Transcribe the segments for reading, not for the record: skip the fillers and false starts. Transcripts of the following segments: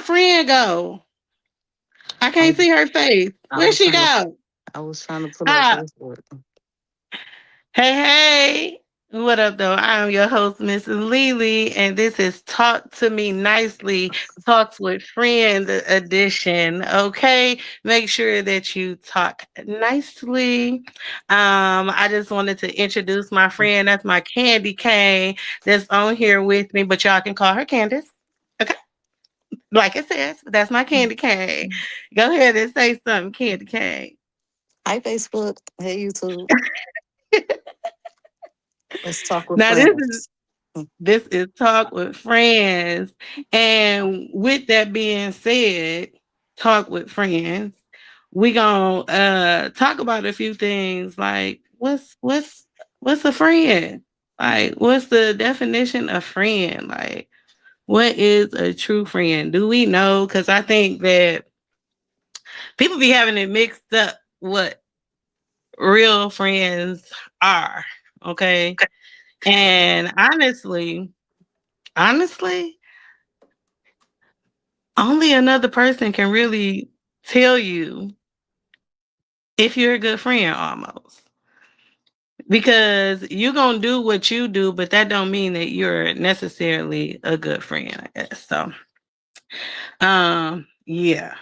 friend go? I I can't see her face. I Where'd was she trying to go? pull up Ah, Facebook. hey, hey. What up, though? I'm your host, Mrs. Lily, and this is Talk to Me Nicely, Talks with Friends edition. Okay, make sure that you talk nicely. I just wanted to introduce my friend. That's my candy cane that's on here with me, but y'all can call her Candace. Okay, like it says, that's my candy cane. Go ahead and say something, candy cane. Hi Facebook. Hey YouTube. Let's talk with Now friends. this is Talk with Friends. And with that being said, Talk with Friends, we gonna talk about a few things like what's a friend? Like what's the definition of friend? Like what is a true friend? Do we know? Because I think that people be having it mixed up what real friends are. Okay. And honestly, only another person can really tell you if you're a good friend almost. Because you're gonna do what you do, but that don't mean that you're necessarily a good friend, I guess. So yeah.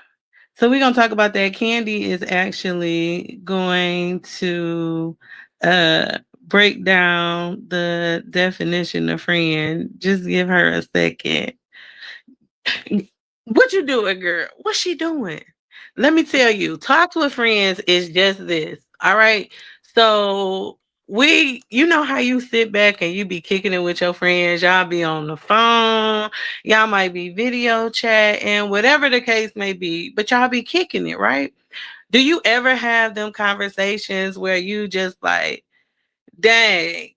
So we're gonna talk about that. Candy is actually going to break down the definition of friend. Just give her a second. What you doing, girl? What's she doing? Let me tell you, talk with friends is just this. All right. So you know how you sit back and you be kicking it with your friends. Y'all be on the phone. Y'all might be video chatting, whatever the case may be, but y'all be kicking it, right? Do you ever have them conversations where you just like, dang,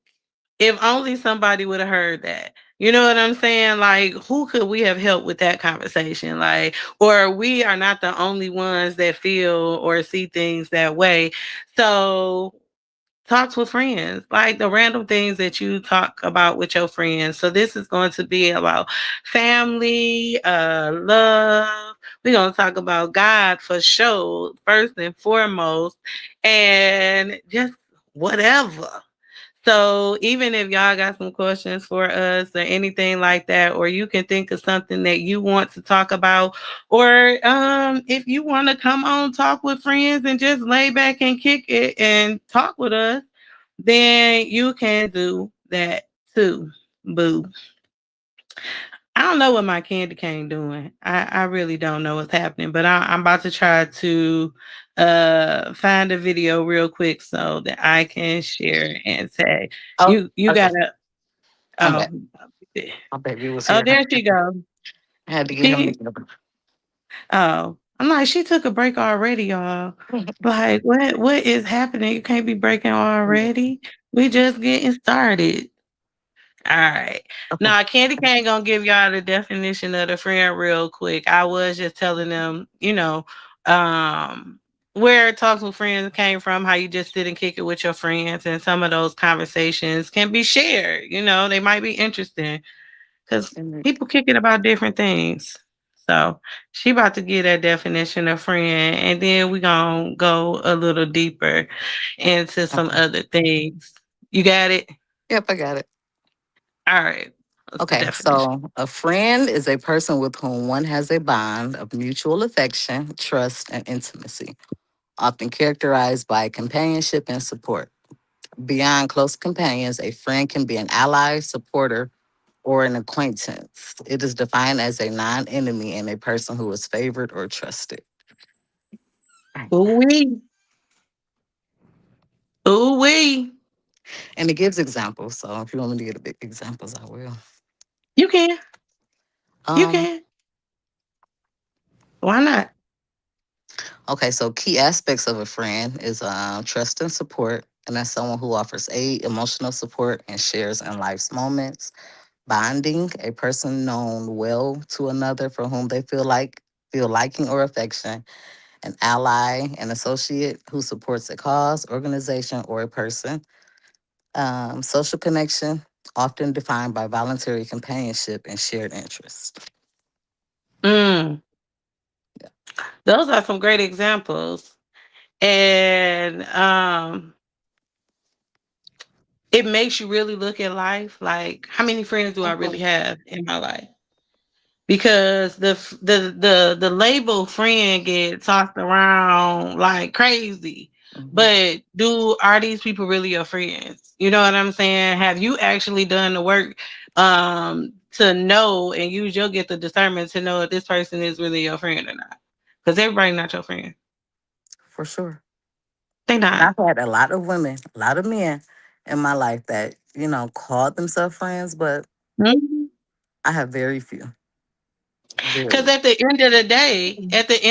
if only somebody would have heard that. You know what I'm saying? Like, who could we have helped with that conversation? Like, or we are not the only ones that feel or see things that way. So, talks with friends, like the random things that you talk about with your friends. So, this is going to be about family, love. We're going to talk about God for sure, first and foremost, and just whatever. So even if y'all got some questions for us or anything like that, or you can think of something that you want to talk about, or if you want to come on talk with friends and just lay back and kick it and talk with us, then you can do that too. Boo. I don't know what my candy cane doing. I really don't know what's happening, but I'm about to try to find a video real quick so that I can share and say Oh, you okay. gotta I'm oh back. My baby was oh here. there she go. I had to get him She together. oh I'm like she took a break already, y'all. Like what is happening? You can't be breaking already. We just getting started. All right. Okay. Now, Candy Cane gonna give y'all the definition of the friend real quick. I was just telling them, where talks with friends came from, how you just sit and kick it with your friends, and some of those conversations can be shared. They might be interesting because And people kicking about different things. So she about to get that definition of friend, and then we gonna go a little deeper into some okay. other things. You got it? Yep, I got it. All right. What's the Okay, definition? so a friend is a person with whom one has a bond of mutual affection, trust, and intimacy, often characterized by companionship and support. Beyond close companions, a friend can be an ally, supporter, or an acquaintance. It is defined as a non enemy and a person who is favored or trusted. Right. Ooh-wee. Ooh-wee. And it gives examples. So if you want me to get a big examples, I will. You can. You Um, can. Why not? okay, so key aspects of a friend is trust and support. And that's someone who offers aid, emotional support, and shares in life's moments. Bonding, a person known well to another for whom they feel liking or affection. An ally, an associate who supports a cause, organization, or a person. Social connection, often defined by voluntary companionship and shared interests. Mm, those are some great examples. And it makes you really look at life like, how many friends do I really Mhm. have in my life? Because the label friend get tossed around like crazy. Mhm. But are these people really your friends? You know what I'm saying? Have you actually done the work to know and use your gift of discernment to know if this person is really your friend or not? Because everybody not your friend. For sure. They And not. I've had a lot of women, a lot of men in my life that, called themselves friends, but I have very few. Because Very. at the end of the day, at the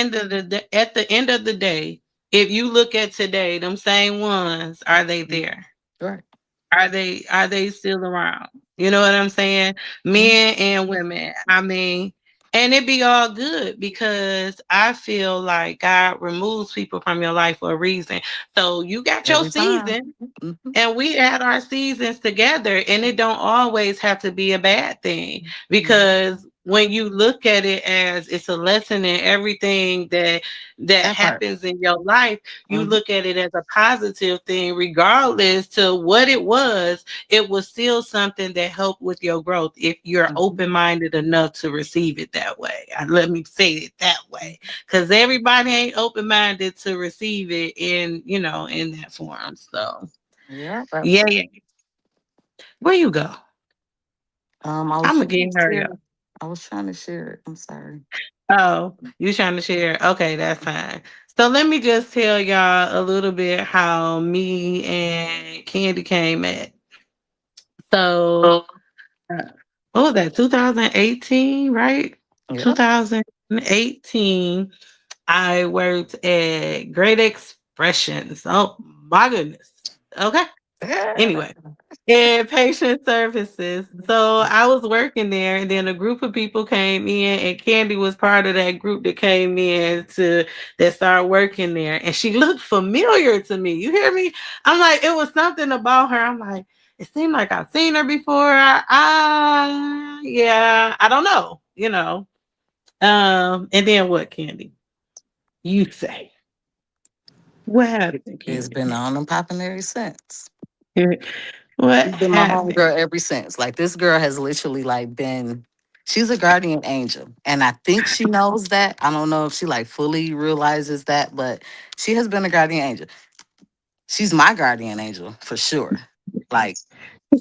end of the day, if you look at today, them same ones, are they Mhm. there? Right. Are they still around? You know what I'm saying? Mhm. Men and women. I mean, and it be all good because I feel like God removes people from your life for a reason. So you got your Every time. season, Hmm. and we had our seasons together, and it don't always have to be a bad thing, Hmm. because when you look at it as it's a lesson in everything that That part. happens in your life, you Hmm. look at it as a positive thing. Regardless to what it was still something that helped with your growth if you're Hmm. open-minded enough to receive it that way. Let me say it that way, because everybody ain't open-minded to receive it in that form. So Yeah. yeah, yeah. Where you go? I was I'm gonna trying get to hurry share. up. I was trying to share it. I'm sorry. Oh, you trying to share? Okay, that's fine. So let me just tell y'all a little bit how me and Candy came at. So uh, what was that? 2018, right? Yeah. 2018. I worked at Great Expressions. Oh my goodness. Okay. Anyway, in patient services. So I was working there, and then a group of people came in, and Candy was part of that group that came in that started working there. And she looked familiar to me. You hear me? I'm like, it was something about her. I'm like, it seemed like I've seen her before. Yeah, I don't know. And then what, Candy? You say, what happened, It's Candy? been on and popping ever since. What She's been my happened? homegirl ever since. Like this girl has literally like been. She's a guardian angel, and I think she knows that. I don't know if she like fully realizes that, but she has been a guardian angel. She's my guardian angel for sure. Like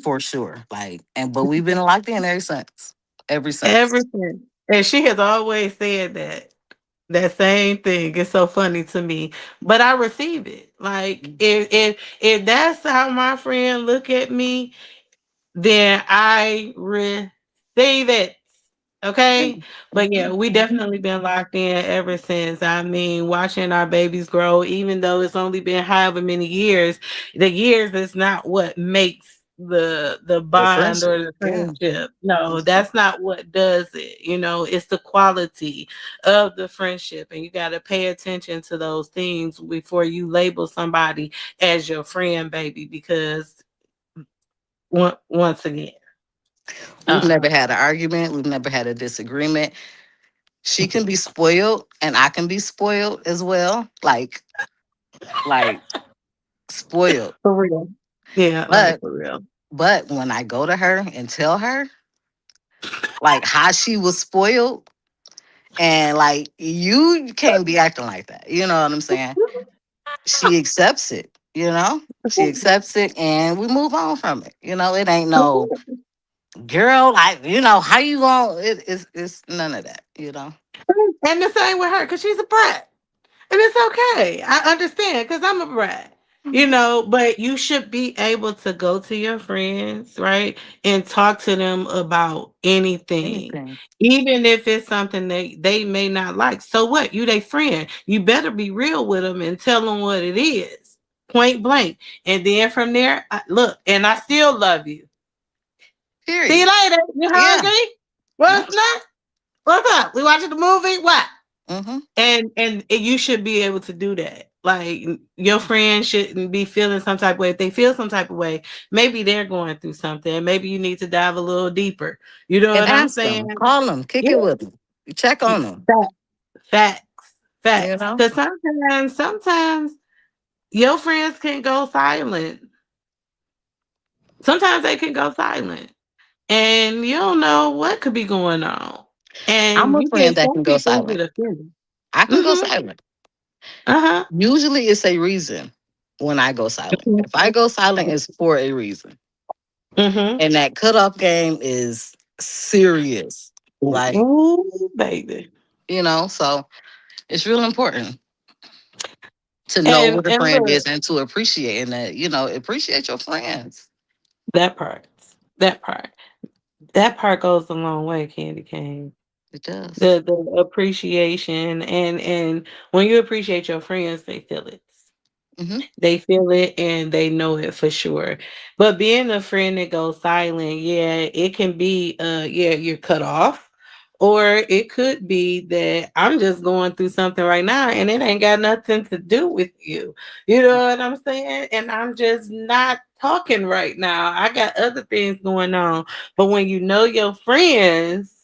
for sure. Like but we've been locked in ever since. Ever since. Everything. And she has always said that same thing. It's so funny to me. But I receive it. Like if that's how my friend look at me, then I receive it. Okay. But yeah, we definitely been locked in ever since. I mean, watching our babies grow, even though it's only been however many years, the years is not what makes the The bond friendship. or the Yeah. friendship. No, Mhm. that's not what does it. It's the quality of the friendship. And you gotta pay attention to those things before you label somebody as your friend, baby, because once again. We've Uh, never had an argument. We've never had a disagreement. She can be spoiled and I can be spoiled as well. Like spoiled. for real. Yeah, like But for real. but when I go to her and tell her like how she was spoiled and like you can't be acting like that. You know what I'm saying? She accepts it, you know? She accepts it and we move on from it. It ain't no girl, like, how you going it's none of that. And the same with her, because she's a brat. And it's okay. I understand because I'm a brat. Mhm. But you should be able to go to your friends, right? And talk to them about anything. Anything. Even if it's something they may not like. So what? You their friend. You better be real with them and tell them what it is. Point blank. And then from there, look, and I still love you. See you Period. later. You Yeah. hungry? Yeah. What's not? What's up? We watching the movie? What? Mm-hmm. And you should be able to do that. Like your friend shouldn't be feeling some type of way. If they feel some type of way, maybe they're going through something. Maybe you need to dive a little deeper. You know And what I'm ask saying? them, call them, kick Yeah, it with them. Check on them. Facts, facts, You facts. know. Because sometimes your friends can go silent. Sometimes they can go silent, and you don't know what could be going on. I'm And a you friend get that some can go people silent. get offended. I can go Mm-hmm. silent. Uh-huh. Usually it's a reason when I go silent. If I go silent, it's for a reason. Mm-hmm. And that cutoff game is serious. Like, Ooh, baby. so it's real important to know And what a and friend look, is and to appreciate and that, appreciate your friends. that part. That part. That part goes a long way, Candy Cane. It does. The appreciation and when you appreciate your friends, they feel it. Hmm. They feel it and they know it for sure. But being a friend that goes silent, yeah, it can be yeah, you're cut off. Or it could be that I'm just going through something right now and it ain't got nothing to do with you. You know what I'm saying? And I'm just not talking right now. I got other things going on. But when you know your friends,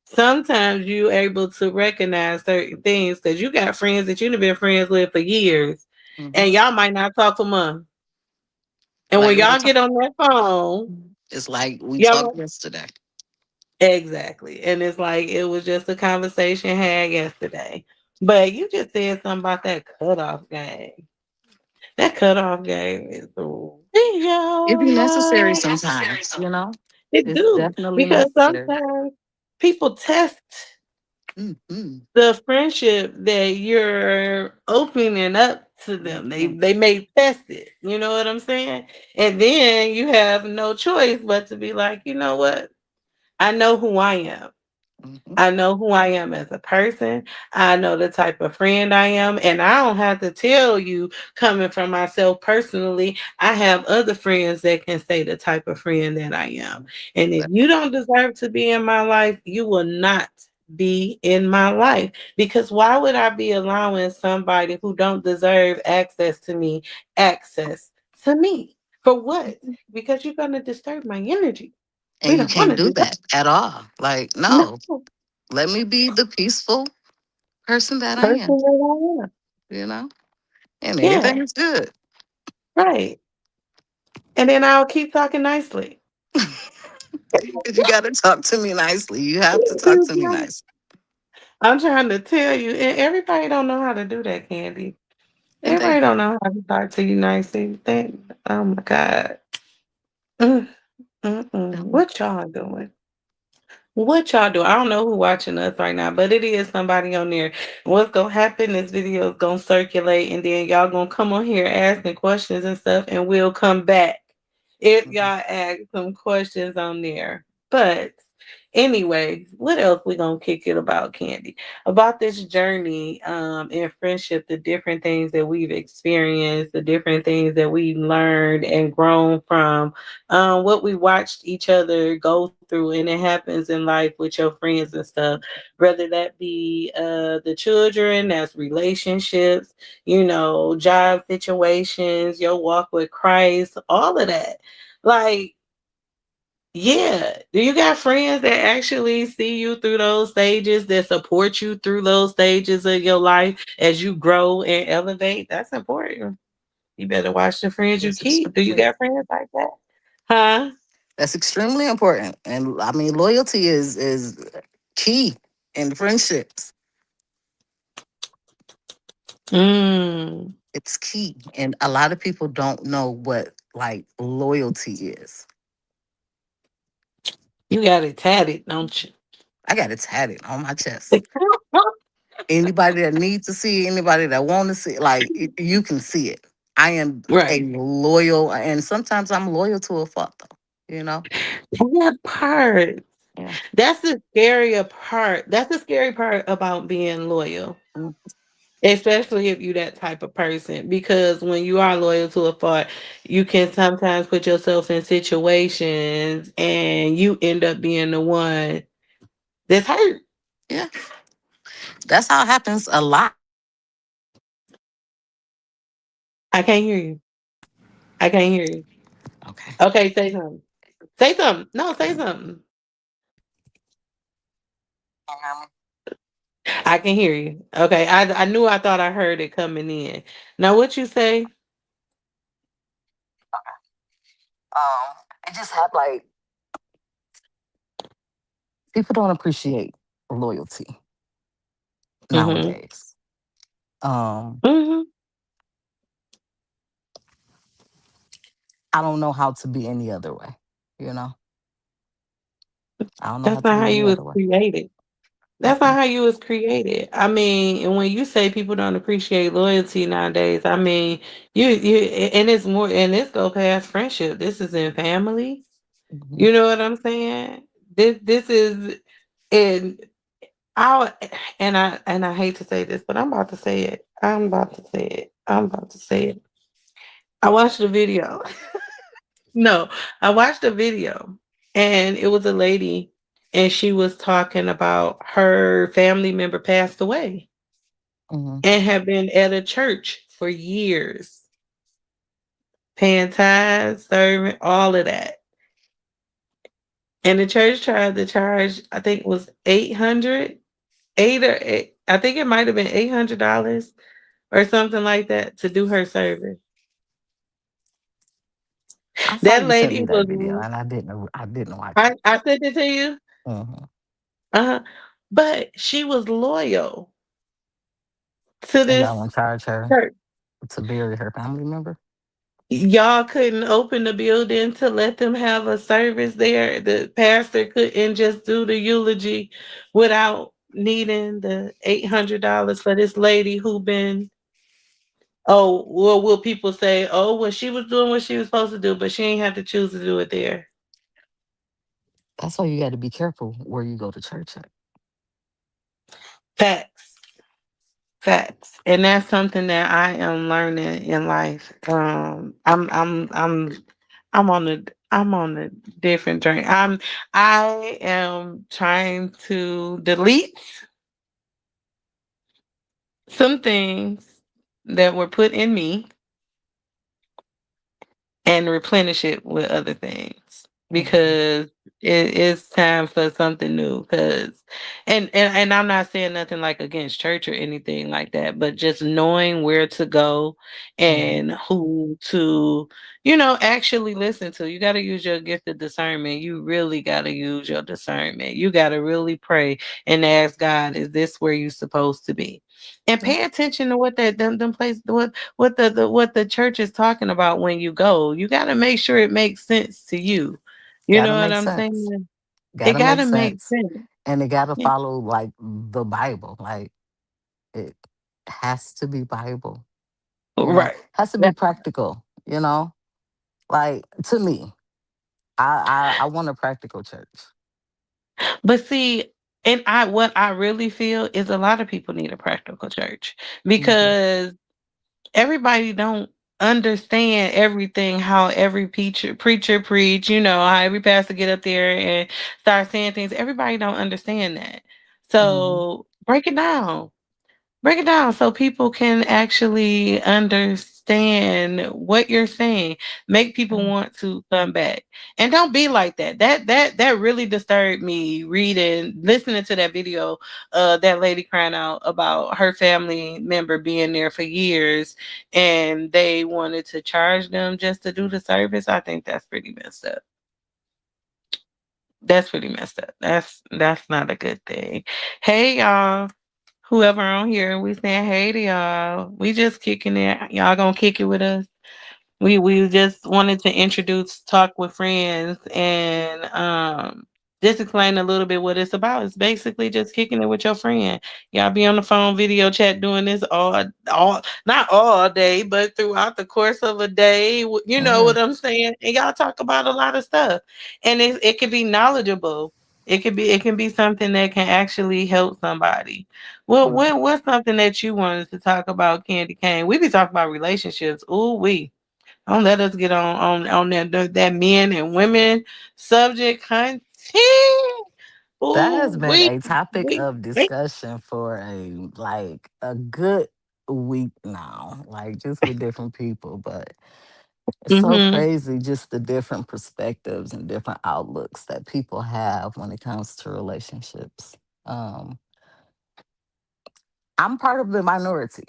sometimes you able to recognize certain things because you got friends that you've been friends with for years Hmm. and y'all might not talk for months. And Like when we were y'all get talking, on that phone, it's like we talked y'all yesterday. exactly. And it's like it was just a conversation had yesterday. But you just said something about that cutoff game. That cutoff game is real. It be necessary sometimes, It It's do. definitely Because necessary. sometimes people test Mm-hmm. the friendship that you're opening up to them. They Mm-hmm. they may test it. You know what I'm saying? And then you have no choice but to be like, you know what? I know who I am. Hmm. I know who I am as a person. I know the type of friend I am. And I don't have to tell you, coming from myself personally, I have other friends that can say the type of friend that I am. And if you don't deserve to be in my life, you will not be in my life. Because why would I be allowing somebody who don't deserve access to me? For what? Because you're going to disturb my energy. We And you don't want can't to do do that. that at all. Like, No. no, let me be the peaceful person that I Person am, that I am. you know? And Yeah, everything's good. right. And then I'll keep talking nicely. If you got to talk to me nicely, you have to talk to me nice. I'm trying to tell you, and everybody don't know how to do that, Candy. And they Everybody don't don't. know how to talk to you nicely. Oh my God. Mm, Um, what y'all doing? What y'all do? I don't know who watching us right now, but it is somebody on there. What's gonna happen? This video is gonna circulate, and then y'all gonna come on here asking questions and stuff, and we'll come back if mhm. y'all ask some questions on there. But anyway, what else we gonna kick it about, Candy? About this journey in friendship, the different things that we've experienced, the different things that we learned and grown from what we watched each other go through, and it happens in life with your friends and stuff, whether that be the children, that's relationships, job situations, your walk with Christ, all of that. Like, yeah. Do you got friends that actually see you through those stages, that support you through those stages of your life as you grow and elevate? That's important. You better watch the friends you That's keep. Do you extremely, got friends like that? Huh? that's extremely important. And I mean, loyalty is key in friendships. Mm. It's key. And a lot of people don't know what like loyalty is. You got it tatted, don't you? I got it tatted on my chest. Anybody that needs to see it, anybody that want to see it, like you can see it. I am Right. a loyal, and sometimes I'm loyal to a fault, though. That part. Yeah. That's the scarier part. That's the scary part about being loyal. Mm. Especially if you that type of person. Because when you are loyal to a fault, you can sometimes put yourself in situations and you end up being the one that's hurt. Yeah, that's how it happens a lot. I can't hear you. I can't hear you. Okay. Okay, say something. Say something. No, say something. I can hear you. Okay. I knew I thought I heard it coming in. Now what you say? It just had like people don't appreciate loyalty Mm-hmm. nowadays. Um, Mm-hmm. I don't know how to be any other way. You know, I don't know how That's to not be how any you was other way. created. That's not Mm-mm, how you was created. I mean, and when you say people don't appreciate loyalty nowadays, I mean, you and it's more and this go past friendship. This is in family. mhm, You know what I'm saying? This is in I and I hate to say this, but I'm about to say it. I'm about to say it. I'm about to say it. I watched the video. No, I watched a video and it was a lady and she was talking about her family member passed away mhm. and had been at a church for years, paying tithes, serving, all of that. And the church tried to charge, I think it was 800, or eight, I think it might have been $800 or something like that to do her service. I saw That you sent lady me that video, was, and I didn't watch it. I sent it to you. Hmm. Uh-huh. But she was loyal to And y'all this gonna charge her church. to bury her family member? Y'all couldn't open the building to let them have a service there. The pastor couldn't just do the eulogy without needing the $800 for this lady who been, oh, well, will people say, oh, well, she was doing what she was supposed to do, but she ain't have to choose to do it there. That's why you got to be careful where you go to church at. Facts. Facts. And that's something that I am learning in life. I'm on a different journey. I am trying to delete some things that were put in me and replenish it with other things Mhm, because it's time for something new. Because and I'm not saying nothing like against church or anything like that, but just knowing where to go mhm. and who to actually listen to. You got to use your gift of discernment. You really got to use your discernment. You got to really pray and ask God, is this where you supposed to be? And Yeah, pay attention to what that them place what the church is talking about when you go. You got to make sure it makes sense to you. You gotta know what make I'm sense. saying? It Gotta got make to make sense, sense. and it gotta Yeah. follow like the Bible. Like it has to be Bible. Right. Has to be That- practical. Like to me, I want a practical church. But see, and I what I really feel is a lot of people need a practical church Hmm. because everybody don't understand everything how every preacher preach, how every pastor get up there and start saying things. Everybody don't understand that. Hmm. So break it down so people can actually understand what you're saying. Make people Yeah. want to come back. And don't be like that. That really disturbed me listening to that video, that lady crying out about her family member being there for years and they wanted to charge them just to do the service. I think that's pretty messed up. That's pretty messed up. That's not a good thing. Hey y'all. Whoever on here, we saying hey to y'all. We just kicking it. Y'all gonna kick it with us. We just wanted to introduce Talk with Friends and just explain a little bit what it's about. It's basically just kicking it with your friend. Y'all be on the phone video chat doing this all not all day, but throughout the course of a day. You know Yeah. what I'm saying? And y'all talk about a lot of stuff. And it can be knowledgeable. It can be something that can actually help somebody. Well, Yeah. what's something that you wanted to talk about, Candy Cane? We be talking about relationships. Ooh, we. Don't let us get on that men and women subject, hunty. That has Ooh, been we a topic we of we. discussion for a good week now, like just with different people. But it's so Mm-hmm. crazy just the different perspectives and different outlooks that people have when it comes to relationships. Um, I'm part of the minority.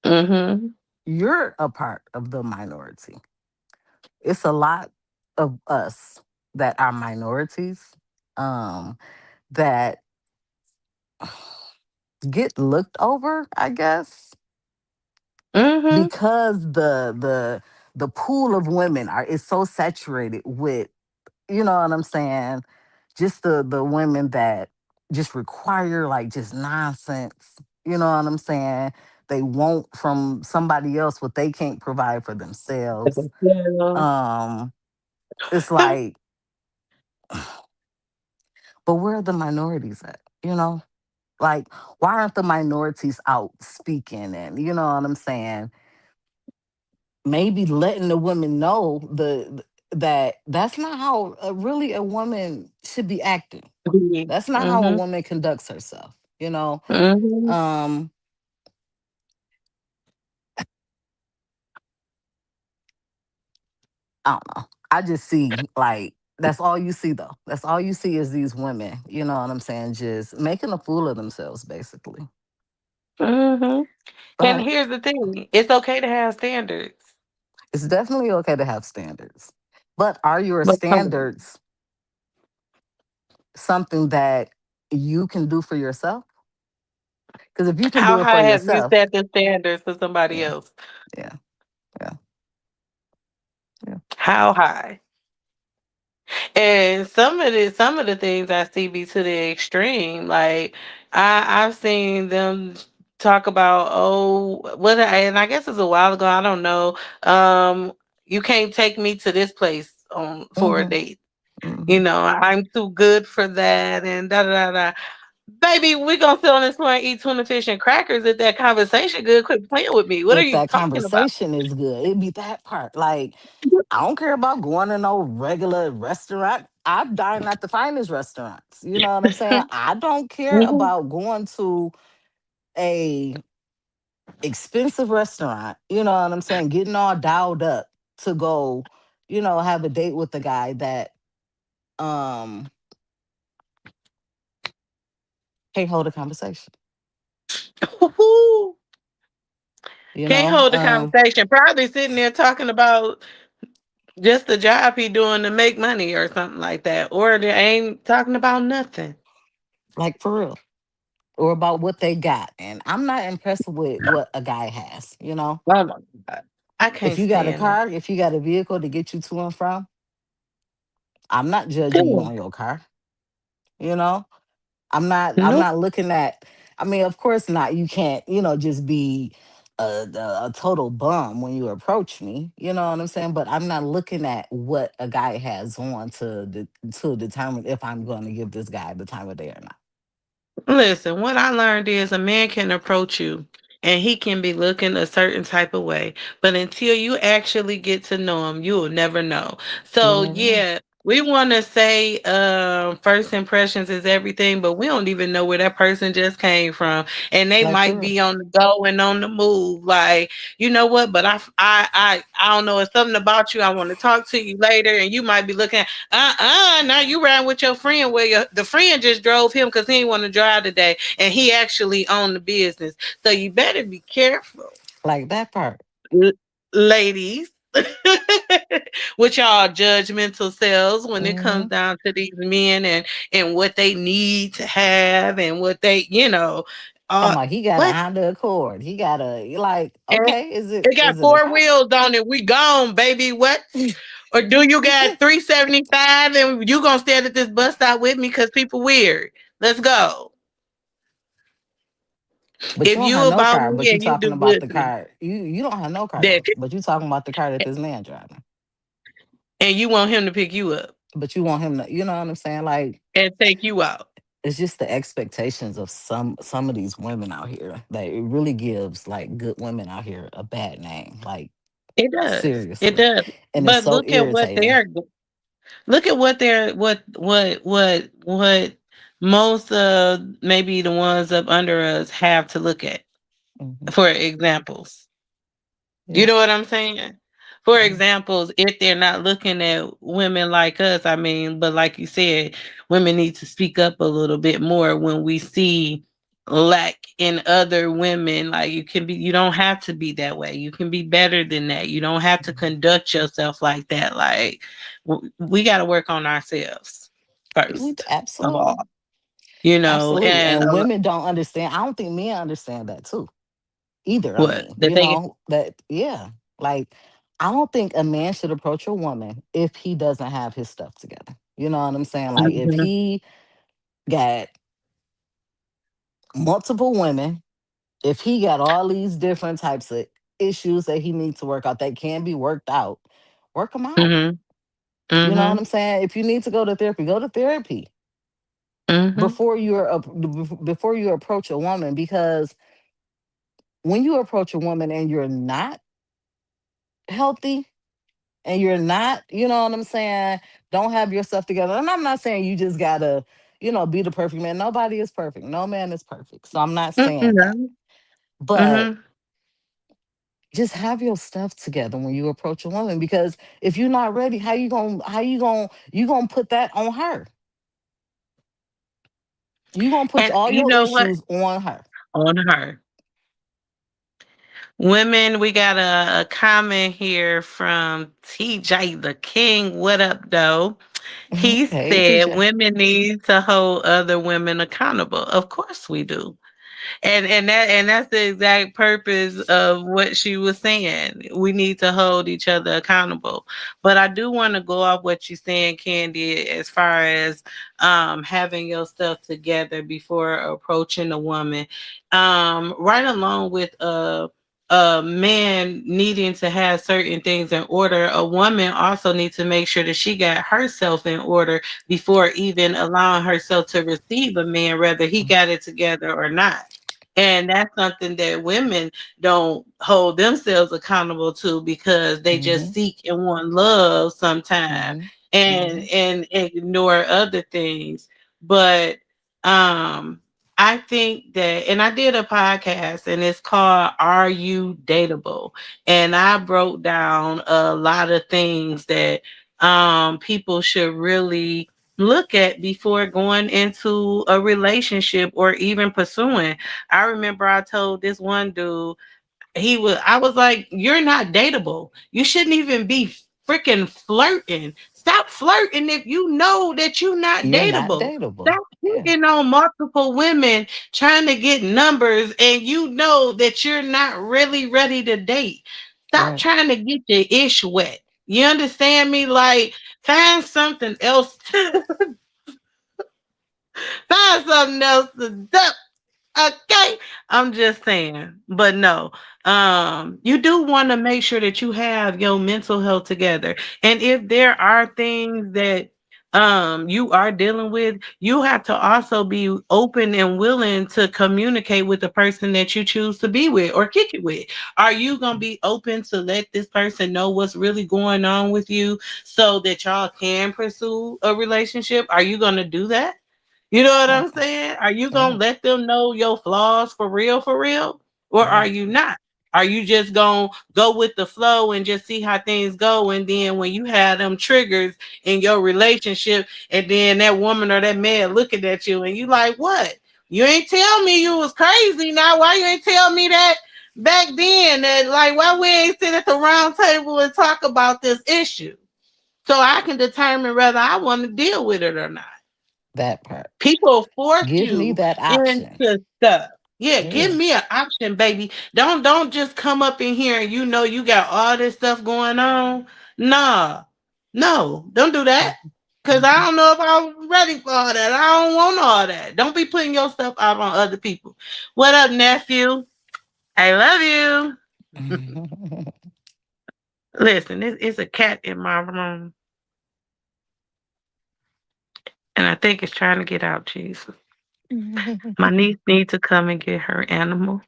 Mhm. You're a part of the minority. It's a lot of us that are minorities, um, that get looked over, I guess, Mhm. because the pool of women are is so saturated with, you know what I'm saying, just the women that just require like just nonsense. You know what I'm saying? They want from somebody else what they can't provide for themselves. Um, it's like, but where are the minorities at? You know, like why aren't the minorities out speaking? And you know what I'm saying? Maybe letting the women know that that's not how really a woman should be acting. That's not how a Mhm. woman conducts herself. You know, Mhm. um, I don't know. I just see like that's all you see though. That's all you see is these women. You know what I'm saying? Just making a fool of themselves, basically. Mhm. And But here's the thing, it's okay to have standards, it's definitely okay to have standards. But are your but come on. standards something that you can do for yourself? Because if you can How do it for high have you yourself, set the standards for somebody yeah, else? yeah, yeah, yeah. How high? And some of the things I see be to the extreme. Like I've seen them talk about, oh, and I guess it's a while ago. I don't know. Um, you can't take me to this place on for a Mm-hmm, date. You mm-hmm. know, I'm too good for that, and da da da da. Baby, we gonna sit on this floor and eat tuna fish and crackers if that conversation good. Quit playing with me. What are If you that talking about? conversation is good, it'd be that part. Like, I don't care about going to no regular restaurant. I've dined at the finest restaurants. You know what I'm saying? I don't care Mhm. about going to a expensive restaurant. You know what I'm saying? Getting all dialed up to go, have a date with the guy that um can't hold a conversation. You Can't know, hold a conversation. Probably sitting there talking about just the job he doing to make money or something like that. Or they ain't talking about nothing. like for real, or about what they got. And I'm not impressed with what a guy has. Oh my God. I If can't you got a stand it. car, if you got a vehicle to get you to and from, I'm not judging you Yeah. on your car. You know, I'm Nope. not looking at. I mean, of course not. You can't, just be a total bum when you approach me. You know what I'm saying? But I'm not looking at what a guy has on to determine if I'm going to give this guy the time of day or not. Listen, what I learned is a man can approach you and he can be looking a certain type of way, but until you actually get to know him, you will never know. You'll So, never know. yeah, we want to say first impressions is everything, but we don't even know where that person just came from, and they Like for might real. be on the go and on the move. Like, you know what? But I don't know. It's something about you. I want to talk to you later, and you might be looking. Now you riding with your friend where the friend just drove him because he didn't want to drive today, and he actually owned the business. So you better be careful, Like that part. l- ladies, with y'all judgmental selves when it comes Hmm. down to these men and what they need to have and what they, Talking uh, about he got a what? Honda Accord. He got a like. And Okay, is it it got is it a four car? wheels on it. We gone, baby. What? Or do you got 375 and you gonna stand at this bus stop with me because people weird? Let's go. But you If don't you have no about car. me But you and you talking do about good the to me, car. You don't have no car that though. But you talking about the car that this man driving. and you want him to pick you up But you want him to. You know what I'm saying? Like and take you out. it's just the expectations of some of these women out here that it really gives like good women out here a bad name. Like It does. It seriously, does. and it's But so irritating. look at what they're what most maybe the ones up under us have to look at Hmm. for examples. You Yeah. know what I'm saying? For Mhm. examples, if they're not looking at women like us, I mean, but like you said, women need to speak up a little bit more when we see lack in other women. Like you don't have to be that way. You can be better than that. You don't have to conduct yourself like that. Like we got to work on ourselves first of all, Absolutely. Absolutely. and And women don't understand. I don't think men understand that too either. I what mean, that they that, yeah. Like, I don't think a man should approach a woman if he doesn't have his stuff together. You know what I'm saying? Like, if Mhm, he got multiple women, if he got all these different types of issues that he needs to work out that can be worked out, work them out. mhm, You know what mhm, I'm saying? If you need to go to therapy mhm. before you approach a woman, because when you approach a woman and you're not healthy and you're not, you know what I'm saying, don't have your stuff together. And I'm not saying you just gotta, be the perfect man. Nobody is perfect. No man is perfect. So I'm not saying that. No. But Mhm. just have your stuff together when you approach a woman, because if you're not ready, how you gonna put that on her? You gonna put And all you your know what? issues on her. On her. Women, we got a comment here from TJ the King. What up, though? He Hey, said TJ. women need to hold other women accountable. Of course we do. And that's the exact purpose of what she was saying. We need to hold each other accountable. But I do want to go off what you're saying, Candy, as far as having your stuff together before approaching a woman. Right along with a man needing to have certain things in order, a woman also needs to make sure that she got herself in order before even allowing herself to receive a man, whether he got it together or not. And that's something that women don't hold themselves accountable to because they just Hmm. seek and want love sometimes Hmm. and Hmm. ignore other things. But um I think that, and I did a podcast and it's called Are You Dateable? And I broke down a lot of things that people should really look at before going into a relationship or even pursuing. I remember I told this one dude, I was like, you're not dateable. You shouldn't even be freaking flirting. Stop flirting if you know that you're not You're not dateable. dateable. Stop Yeah. hitting on multiple women trying to get numbers and you know that you're not really ready to date. Stop Right. trying to get your ish wet. You understand me? Like, find something else. Find something else to do. Okay. I'm just saying. But no. You do want to make sure that you have your mental health together. And if there are things that you are dealing with, you have to also be open and willing to communicate with the person that you choose to be with or kick it with. Are you going to be open to let this person know what's really going on with you so that y'all can pursue a relationship? Are you going to do that? You know what Right. I'm saying? Are you gonna Right. let them know your flaws for real? Or are Right. you not? Are you just gonna go with the flow and just see how things go? And then when you have them triggers in your relationship, and then that woman or that man looking at you, and you like, what? You ain't tell me you was crazy. Now why you ain't tell me that back then? That like why we ain't sit at the round table and talk about this issue so I can determine whether I want to deal with it or not. That part. People force Give me you that option. into stuff. Yeah, give Yeah. me an option, baby. Don't just come up in here and you know you got all this stuff going on. Nah. No, don't do that. Cause I Mhm. don't know if I'm ready for all that. I don't want all that. Don't be putting your stuff out on other people. What up, nephew? I love you. Listen, it's a cat in my room, and I think it's trying to get out. Jesus, my niece needs to come and get her animal.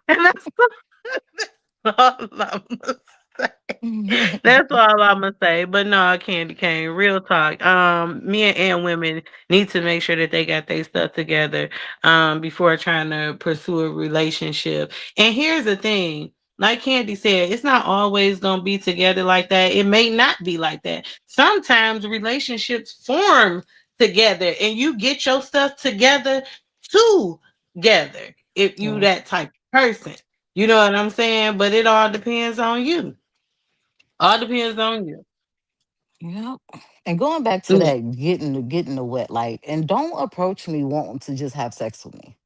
And all I'm gonna say. That's all I'm gonna say. But no, Candy Cane, real talk. Me and women need to make sure that they got their stuff together before trying to pursue a relationship. And here's the thing. Like Candy said, it's not always gonna be together like that. It may not be like that. Sometimes relationships form together and you get your stuff together together if you Yeah. that type of person. You know what I'm saying? But it all depends on you. All depends on you. Yeah. And going back to Yeah, that, getting the wet, like, and don't approach me wanting to just have sex with me.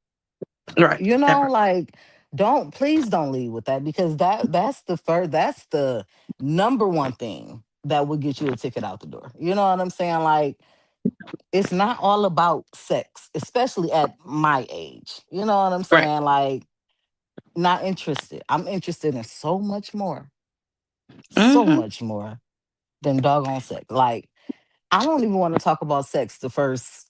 right. You That know, part. like, don't, please don't lead with that, because that's the number one thing that would get you a ticket out the door. You know what I'm saying? Like, it's not all about sex, especially at my age. You know what I'm Right. saying? Like, not interested. I'm interested in so Mm-hmm. much more than doggone sex. Like, I don't even want to talk about sex the first.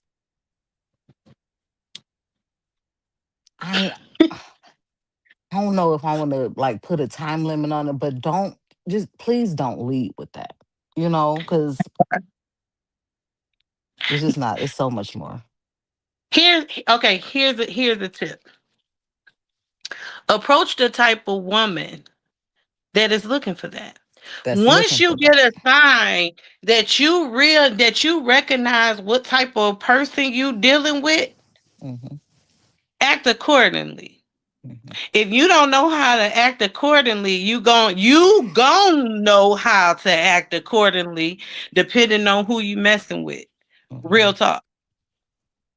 I I don't know if I want to like put a time limit on it, but don't, just please don't lead with that. You know, because it's just not. It's so much more Here, okay. Here's the tip. Approach the type of woman that is looking for that. that's Once looking you for get that. a sign that you recognize what type of person you dealing with, Hmm. act accordingly. Hmm. If you don't know how to act accordingly, you gon' know how to act accordingly depending on who you messing with. Real Hmm. talk.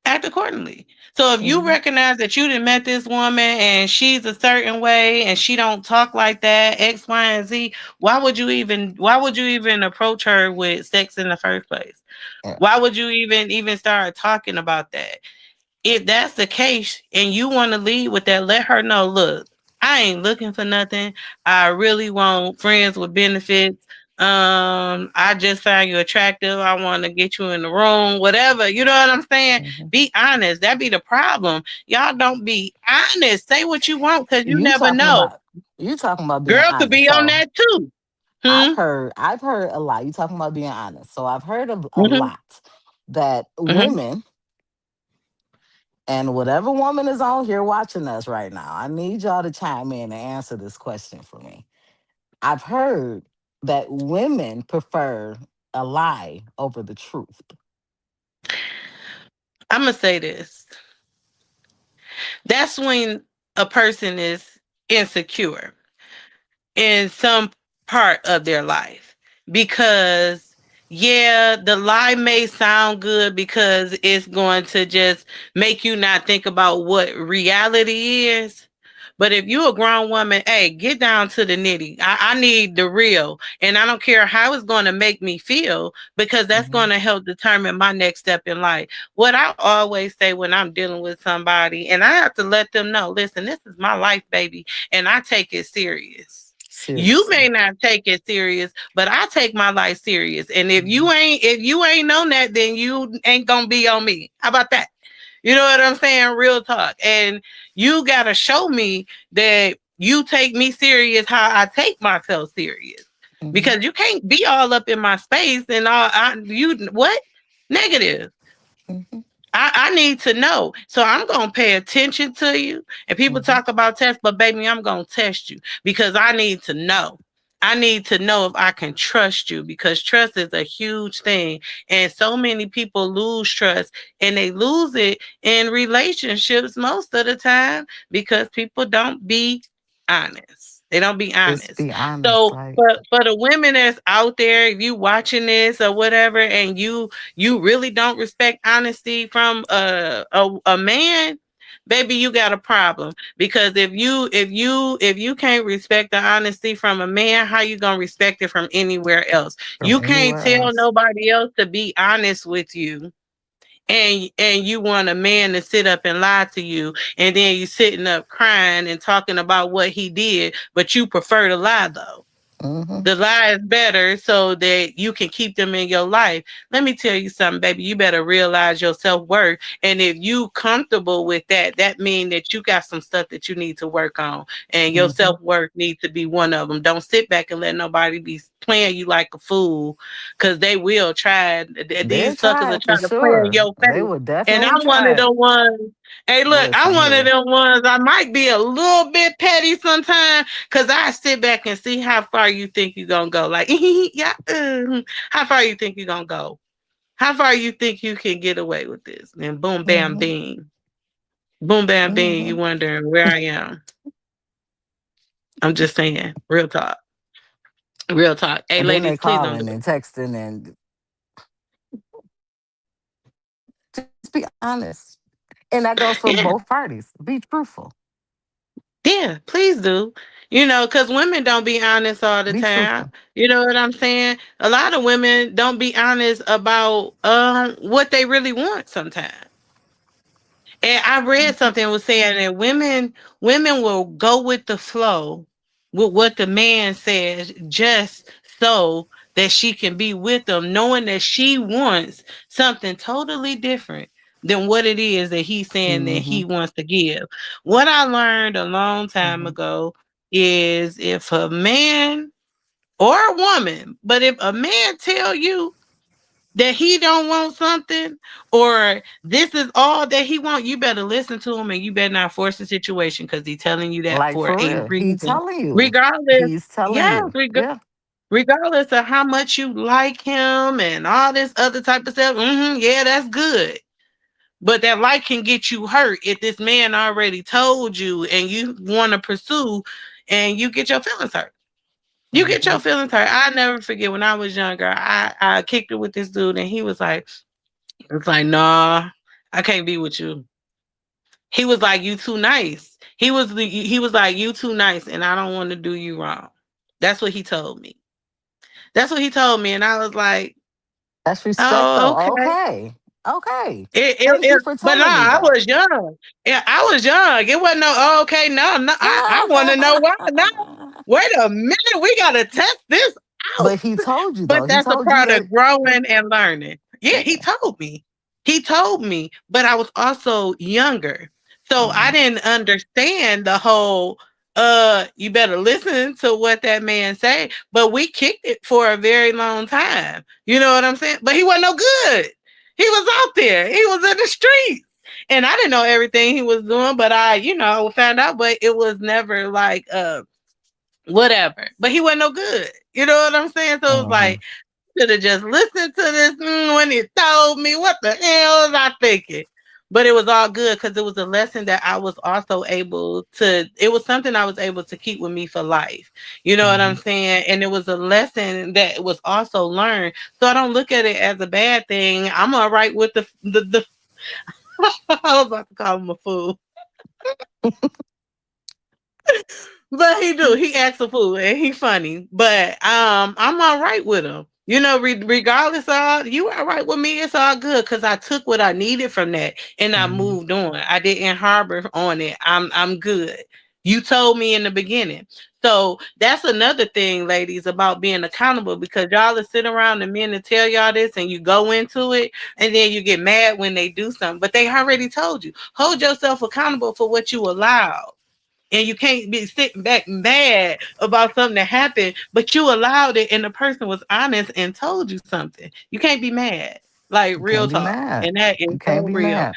Act accordingly. So if you Hmm. recognize that you done met this woman and she's a certain way and she don't talk like that, X, Y, and Z, why would you even approach her with sex in the first place? Yeah. Why would you even start talking about that? If that's the case and you want to lead with that, let her know, look, I ain't looking for nothing. I really want friends with benefits. I just found you attractive. I want to get you in the room, whatever. You know what I'm saying? Hmm. Be honest. That be the problem. Y'all don't be honest. Say what you want because you You never talking know. about you talking about being Girl could honest. be on So that too. Hmm. I've heard a lot. You talking about being honest. So I've heard of a Hmm. lot that Hmm. women, and whatever woman is on here watching us right now, I need y'all to chime in and answer this question for me. I've heard that women prefer a lie over the truth. I'm gonna say this. That's when a person is insecure in some part of their life because yeah, the lie may sound good because it's going to just make you not think about what reality is. But if you a grown woman, hey, get down to the nitty. I need the real. And I don't care how it's going to make me feel because that's Hmm. going to help determine my next step in life. What I always say when I'm dealing with somebody, and I have to let them know, listen, this is my life, baby, and I take it serious. You Seriously. may not take it serious, but I take my life serious. And Hmm. if you ain't on that, then you ain't gonna be on me. How about that? You know what I'm saying? Real talk. And you gotta show me that you take me serious how I take myself serious. Hmm. Because you can't be all up in my space and you what? Negative. Hmm. I need to know. So I'm gonna pay attention to you. And people Hmm. talk about test, but baby, I'm gonna test you because I need to know. I need to know if I can trust you because trust is a huge thing. And so many people lose trust and they lose it in relationships most of the time because people don't be honest. They don't be Just honest. be honest. So Like, for the women that's out there, if you watching this or whatever, and you really don't respect honesty from a man, baby, you got a problem. Because if you can't respect the honesty from a man, how you gonna respect it from anywhere else? from You can't anywhere tell else. nobody else to be honest with you. And you want a man to sit up and lie to you, and then you sitting up crying and talking about what he did, but you prefer to lie though. Hmm. The lie is better so that you can keep them in your life. Let me tell you something, baby. You better realize your self-worth. And if you comfortable with that, that means that you got some stuff that you need to work on. And your Hmm. self-worth needs to be one of them. Don't sit back and let nobody be playing you like a fool. Cause they will try. They're These suckers are trying for trying to play in sure. your They face. would And definitely I'm one of try it. the ones. Hey, look, I'm Listen one of here. them ones. I might be a little bit petty sometimes, cause I sit back and see how far you think you're gonna go. Like, yeah, how far you think you're gonna go? How far you think you can get away with this? And boom, bam, Hmm. bing. Boom, bam, bing. You Hmm. wondering where I am. I'm just saying. Real talk. Real talk. Hey, And then they ladies, please don't do calling it. and texting and just be honest. And that goes for Yeah. both parties. Be truthful. Yeah, please do. Because women don't be honest all the Be time. truthful. You know what I'm saying? A lot of women don't be honest about what they really want sometimes. And I read Hmm. something was saying that women will go with the flow with what the man says just so that she can be with them, knowing that she wants something totally different than what it is that he's saying that Hmm. he wants to give. What I learned a long time Hmm. ago is if a man or a woman, but if a man tell you that he don't want something or this is all that he want, you better listen to him and you better not force the situation because he's telling you that Like for for a real. He reason. telling you. Regardless, He's telling yes, you. Yeah. regardless of how much you like him and all this other type of stuff, yeah, that's good. But that like can get you hurt if this man already told you and you want to pursue and you get your feelings hurt. You get Hmm. your feelings hurt. I never forget when I was younger, I kicked it with this dude and he was like, it's like, nah, I can't be with you. He was like, you too nice. He was like, you too nice, and I don't want to do you wrong. That's what he told me. That's what he told me, and I was like, That's respect oh, though. okay. Okay. Okay. It, Thank you it, for but no, telling me I though. was young. Yeah, I was young. It wasn't no, oh, okay, no, no. I want to know why. No, wait a minute. We got to test this out. But he told you But though. He that's a told you part that. of growing and learning. Yeah, he Yeah. told me. He told me, but I was also younger. So I Hmm. didn't understand the whole you better listen to what that man say. But we kicked it for a very long time. You know what I'm saying? But he wasn't no good. He was out there. He was in the streets. And I didn't know everything he was doing, but I found out, but it was never like whatever. But he wasn't no good. You know what I'm saying? So it was Hmm. like should have just listened to this when he told me what the hell was I thinking. But it was all good because it was a lesson that I was also able to. It was something I was able to keep with me for life. You know what I'm Hmm. saying? And it was a lesson that was also learned. So I don't look at it as a bad thing. I'm all right with the I was about to call him a fool. But he do. He acts a fool and he funny. But I'm all right with him. Regardless of you all right with me, it's all good because I took what I needed from that and I Hmm. moved on. I didn't harbor on it. I'm good. You told me in the beginning. So that's another thing, ladies, about being accountable because y'all are sitting around the men and tell y'all this and you go into it and then you get mad when they do something. But they already told you. Hold yourself accountable for what you allowed. And you can't be sitting back mad about something that happened, but you allowed it and the person was honest and told you something. You can't be mad. Like You real can't be talk. mad. And that is You can't so be real. mad.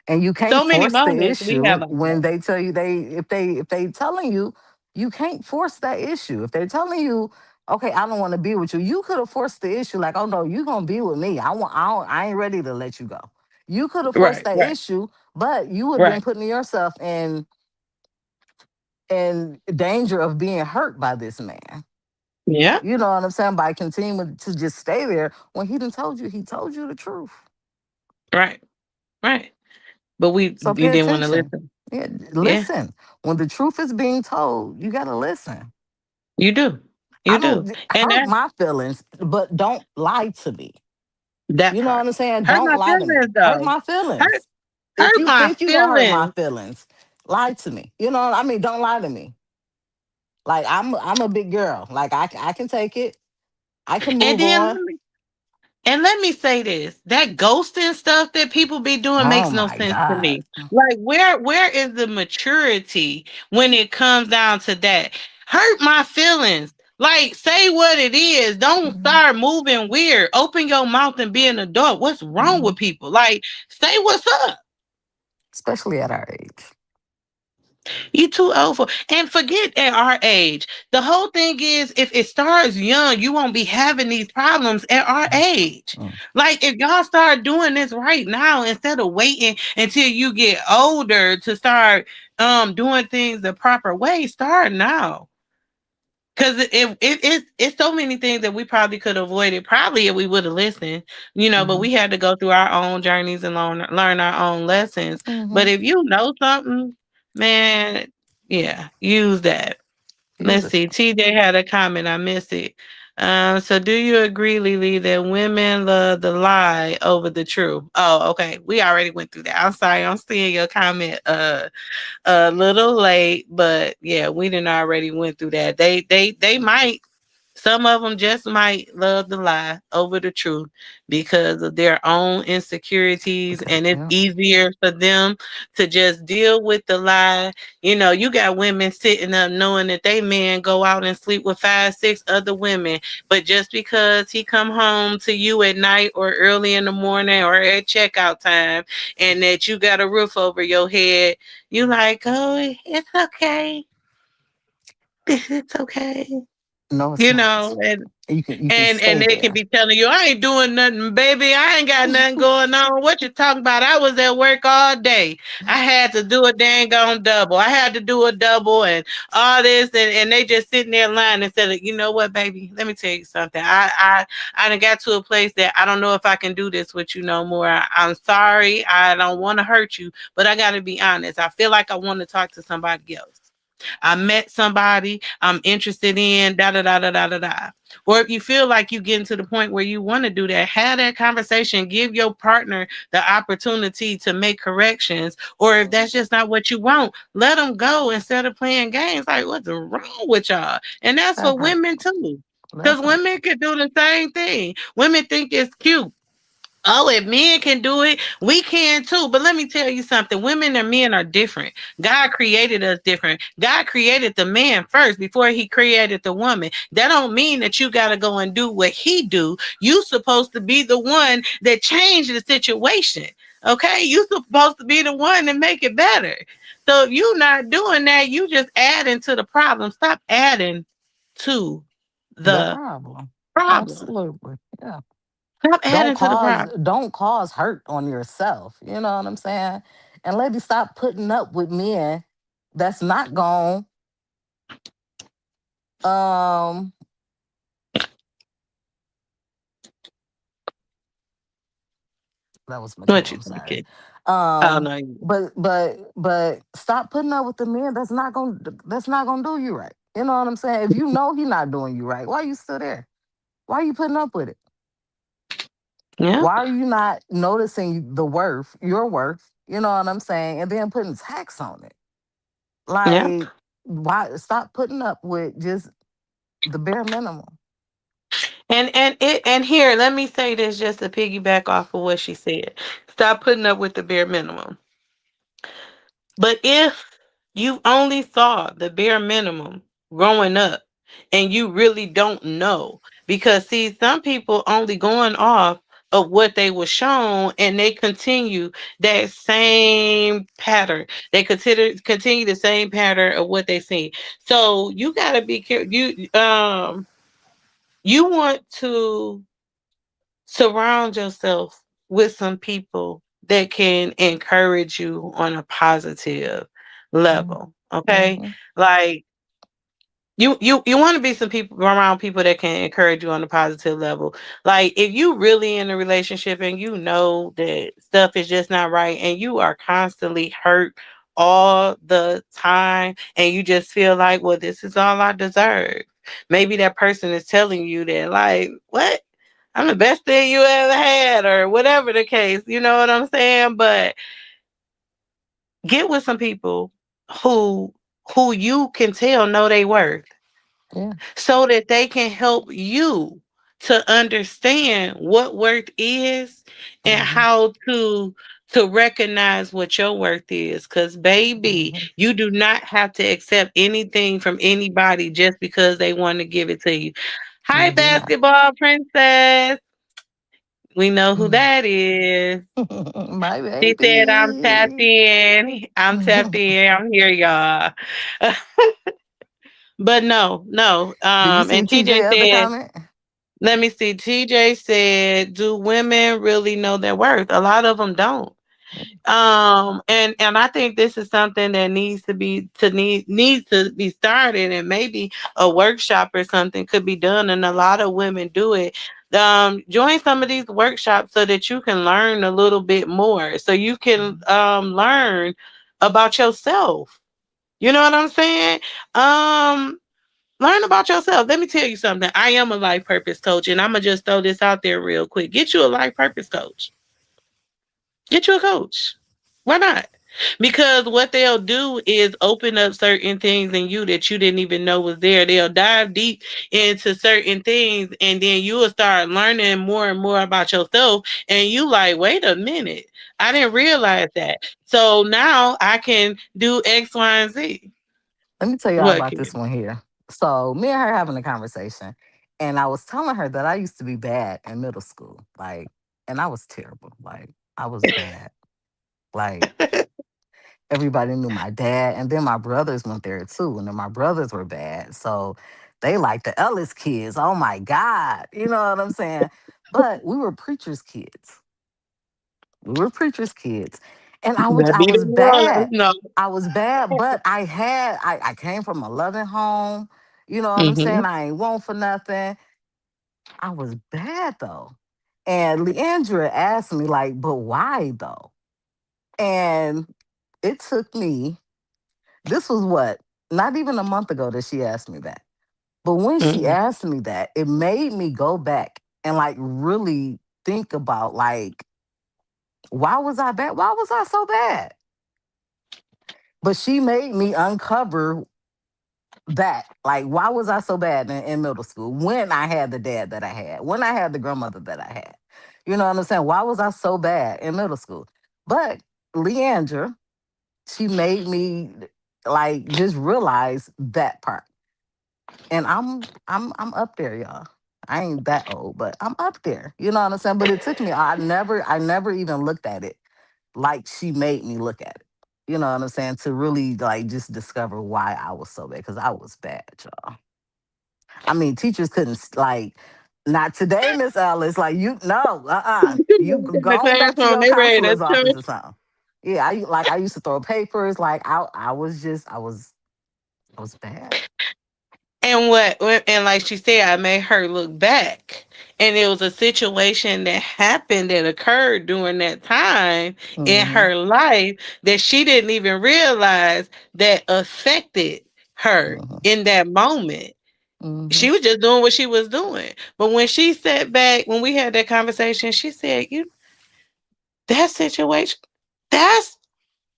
And you can't So many force the moments we have issue like when that. they tell you if they telling you, you can't force that issue. If they're telling you, okay, I don't want to be with you, you could have forced the issue like, oh no, you gonna be with me. I ain't ready to let you go. You could have forced Right, that right, issue, but you would have been right. putting yourself in danger of being hurt by this man. Yeah, You know what I'm saying? By continuing to just stay there when he told you the truth. right, right. But So you pay didn't want to attention. listen. Yeah, Yeah, listen. When the truth is being told, you gotta listen. you do. You I do. don't And hurt my feelings, but don't lie to me. that You know part. what I'm saying? Hurt Don't my lie to me. feelings Hurt though. my Hurt feelings. If hurt you my think you gonna hurt my feelings. feelings, lie to me. You know what I mean? Don't lie to me. Like I'm a big girl. Like I can take it. I can And move then on. And let me say this, that ghosting stuff that people be doing Oh makes no my sense to God. me. Like where is the maturity when it comes down to that? Hurt my feelings. Like say what it is. Don't Mhm, start moving weird. Open your mouth and be an adult. What's wrong mhm. with people? Like say what's up. Especially at our age. You too old for, and forget at our age. The whole thing is if it starts young, you won't be having these problems at our age. Mm. Like if y'all start doing this right now instead of waiting until you get older to start doing things the proper way, start now. Cause it's so many things that we probably could have avoided probably if we would have listened, but Mhm. we had to go through our own journeys and learn our own lessons. But Mhm. if you know something, man, yeah, use that. Use Let's it. see. TJ had a comment. I missed it. So do you agree, Lily, that women love the lie over the truth? Oh, okay. We already went through that. I'm sorry. I'm seeing your comment. A little late, but yeah, we didn't already went through that. They might, some of them just might love the lie over the truth because of their own insecurities, Okay. and it's Yeah. easier for them to just deal with the lie. You got women sitting up knowing that they man go out and sleep with five, six other women, but just because he come home to you at night or early in the morning or at checkout time, and that you got a roof over your head, you like, oh, it's okay. It's okay. No, it's You not. know, and You can and stay and they can there. be telling you, I ain't doing nothing, baby. I ain't got nothing going on. What you talking about? I was at work all day. I had to do a dang on double. I had to do a double and all this, and they just sitting there lying and said, you know what, baby? Let me tell you something. I done got to a place that I don't know if I can do this with you no more. I'm sorry. I don't want to hurt you, but I got to be honest. I feel like I want to talk to somebody else. I met somebody I'm interested in, da da da da da da da. Or if you feel like you getting to the point where you want to do that, have that conversation. Give your partner the opportunity to make corrections. Or if that's just not what you want, let them go instead of playing games. Like, what's wrong with y'all? And that's That for part. women too. That Because part. women can do the same thing. Women think it's cute. Oh, if men can do it, we can too. But let me tell you something. Women and men are different. God created us different. God created the man first before he created the woman. That don't mean that you got to go and do what he do. You supposed to be the one that changed the situation. Okay? You supposed to be the one that make it better. So if you not doing that, you just adding to the problem. Stop adding to The the problem. problem. Absolutely. Yeah. Stop Don't adding to the cause problem. don't cause hurt on yourself. You know what I'm saying? And ladies, stop putting up with men that's not going um that was my kid, What you I'm sorry. thinking? Oh Um no. but stop putting up with the men that's not gonna do you right. You know what I'm saying? If you know he not doing you right, why are you still there? Why are you putting up with it? Yeah, Why are you not noticing the worth, your worth, you know what I'm saying, and then putting tax on it? yeah. Like, why stop putting up with just the bare minimum? And here, let me say this just to piggyback off of what she said. Stop putting up with the bare minimum. But if you only saw the bare minimum growing up and you really don't know, because see, some people only going off of what they were shown and they continue that same pattern. They continue the same pattern of what they see. So you gotta be careful. You want to surround yourself with some people that can encourage you on a positive level. Okay. Mm-hmm. Like you want to be some people around people that can encourage you on a positive level. Like if you really in a relationship and you know that stuff is just not right and you are constantly hurt all the time and you just feel like, well, this is all I deserve. Maybe that person is telling you that, like, what? I'm the best thing you ever had, or whatever the case. You know what I'm saying? But get with some people who who you can tell know they worth, Yeah. so that they can help you to understand what worth is and Mm-hmm. how to recognize what your worth is. Cause baby, Mm-hmm. you do not have to accept anything from anybody just because they want to give it to you. Hi, You do not. basketball princess. We know who that is. My She said, I'm tapped baby. in. I'm tapped in. I'm here, y'all. But no, no. Do you see And TJ TJ other said, comment? let me see. TJ said, do women really know their worth? A lot of them don't. And I think this is something that needs to be started, and maybe a workshop or something could be done, and a lot of women do it. Join some of these workshops so that you can learn a little bit more, so you can learn about yourself. You know what I'm saying? um Learn about yourself. Let me tell you something. I am a life purpose coach, and I'm gonna just throw this out there real quick. Get you a life purpose coach. Get you a coach. Why not? Because what they'll do is open up certain things in you that you didn't even know was there. They'll dive deep into certain things, and then you will start learning more and more about yourself. And you like, wait a minute, I didn't realize that. So now I can do X, Y, and Z. Let me tell y'all What about this can? one here. So me and her having a conversation, and I was telling her that I used to be bad in middle school, like, and I was terrible. Like, I was bad. Like, everybody knew my dad, and then my brothers went there too, and then my brothers were bad. So they like the Ellis kids. Oh my God, you know what I'm saying? But we were preachers' kids. We were preachers' kids, and That I be the was one. bad. No. I was bad, but I came from a loving home. You know what I'm Mm-hmm. saying? I ain't want for nothing. I was bad though. And Leandra asked me, like, but why though? And it took me, this was what, not even a month ago that she asked me that. But when she Mm-hmm. asked me that, it made me go back and like really think about like, why was I bad? Why was I so bad? But she made me uncover that. Like, why was I so bad in middle school when I had the dad that I had, when I had the grandmother that I had? You know what I'm saying? Why was I so bad in middle school? But Leandra, she made me like just realize that part. And I'm up there, y'all. I ain't that old, but I'm up there. You know what I'm saying? But it took me, I never even looked at it like she made me look at it. You know what I'm saying? To really like just discover why I was so bad. Because I was bad, y'all. I mean, teachers couldn't like, not today, Miss Ellis. Like you, no, you In go the on back to classroom, your they ready to counselor's office turn. or something. Yeah, I used to throw papers. Like I was bad. And and like she said, I made her look back. And it was a situation that happened that occurred during that time in Mm-hmm. her life that she didn't even realize that affected her Mm-hmm. in that moment. Mm-hmm. She was just doing what she was doing. But when she sat back, when we had that conversation, she said, you that situation, that's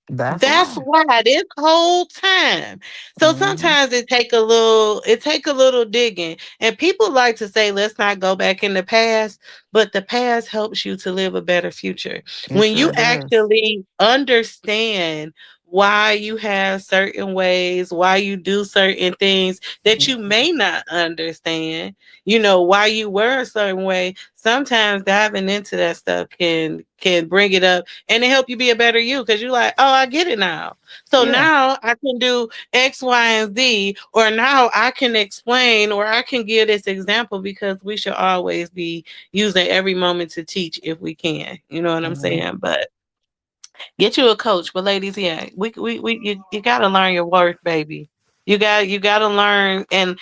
That's That's why. why this whole time. So Mm-hmm. sometimes it take a little digging. And people like to say, let's not go back in the past, but the past helps you to live a better future. It When you sure does. actually understand why you have certain ways, why you do certain things that you Mm-hmm. may not understand, why you were a certain way, sometimes diving into that stuff can bring it up and it help you be a better you because you're like, oh, I get it now. So Yeah. now I can do X, Y, and Z, or now I can explain or I can give this example because we should always be using every moment to teach if we can. You know what I'm Mm-hmm. saying? But get you a coach. But ladies, yeah, you gotta learn your worth, baby. You gotta learn, and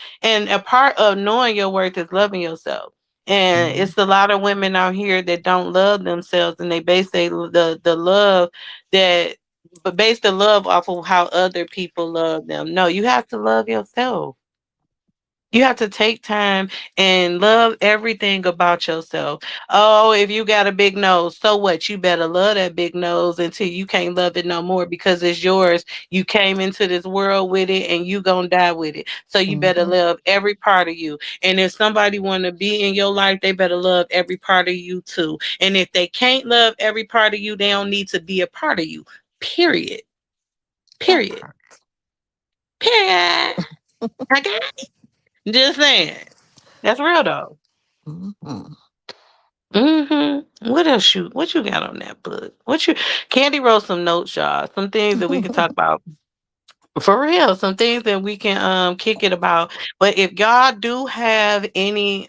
a part of knowing your worth is loving yourself. And Mm-hmm. it's a lot of women out here that don't love themselves, and they base the love that, but base the love off of how other people love them. No, you have to love yourself. You have to take time and love everything about yourself. Oh, if you got a big nose, so what? You better love that big nose until you can't love it no more because it's yours. You came into this world with it and you gonna die with it. So you better Mm-hmm. love every part of you. And if somebody wanna be in your life, they better love every part of you too. And if they can't love every part of you, they don't need to be a part of you. Period. That Period. part. Period. Okay. Just saying. That's real though. Mm-hmm. What else what you got on that book? What you Candy wrote some notes, y'all. Some things that we can talk about. For real, some things that we can kick it about. But if y'all do have any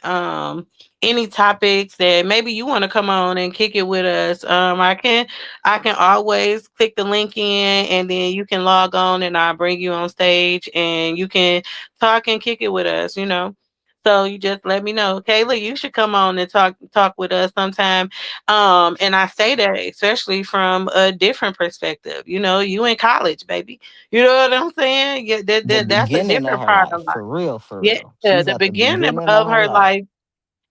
topics that maybe you want to come on and kick it with us, I can always click the link in and then you can log on and I'll bring you on stage and you can talk and kick it with us. So you just let me know. Kayla, you should come on and talk with us sometime. And I say that especially from a different perspective. You in college, baby. You know what I'm saying? Yeah, The that's a beginning of different her part life, of life. for real, for Yeah, real. She's the at the beginning beginning of of her her life. life,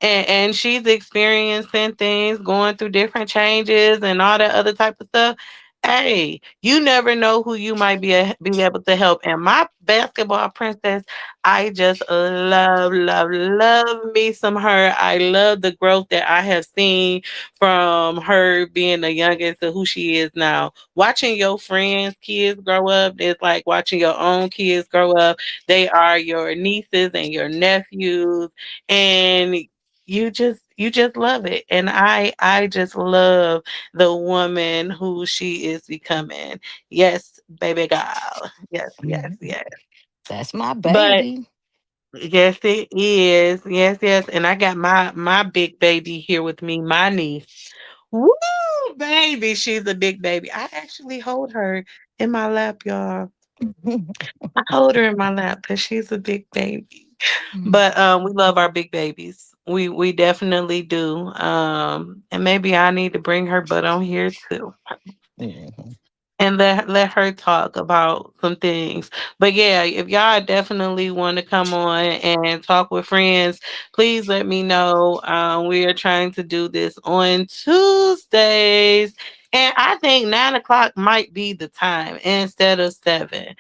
and she's experiencing things, going through different changes and all that other type of stuff. Hey, you never know who you might be able to help. And my basketball princess, I just love, love, love me some her. I love the growth that I have seen from her being the youngest to who she is now. Watching your friends' kids grow up is like watching your own kids grow up. They are your nieces and your nephews, and you just love it. And I just love the woman who she is becoming. Yes, baby girl. Yes, yes, Mhm. yes. That's my But baby. yes, it is. Yes, yes. And I got my big baby here with me, my niece. Woo, baby, she's a big baby. I actually hold her in my lap, y'all. I hold her in my lap because she's a big baby. But we love our big babies. We definitely do. And maybe I need to bring her butt on here too Mhm. and let her talk about some things. But yeah, if y'all definitely want to come on and talk with friends, please let me know. We are trying to do this on Tuesdays. And I think 9 o'clock might be the time instead of 7.